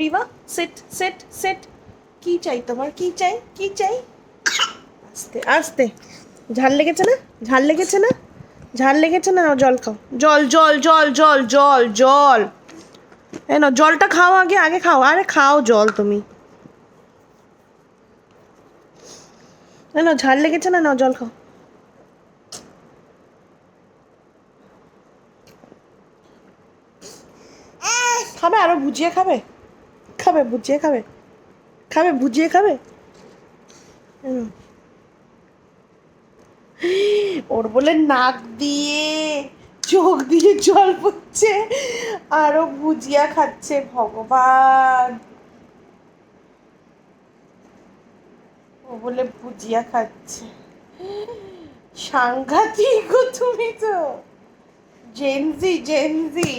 রিবা set set set, কি চাই তোমার, কি চাই, কি চাই? আস্তে আস্তে, ঝাল লেগেছে না, ঝাল লেগেছে না, ঝাল লেগেছে না, জল খাও, জল জল জল জল জল জল। এই নাও জলটা খাও, আগে আগে খাও, আরে খাও জল তুমি। না ঝাল লেগেছে না, নাও জল খাও। খাবে আরো ভুজিয়ে খাবে, খাবে ভুজিয়ে খাবে, খাবে ভুজিয়ে খাবে। ওর বলে নাক দিয়ে চোখ দিয়ে জল পড়ছে, আরো ভুজিয়া খাচ্ছে, ভগবান। ও বলে ভুজিয়া খাচ্ছে, সাংঘাতিক গো তুমি তো, জেনজি জেনজি।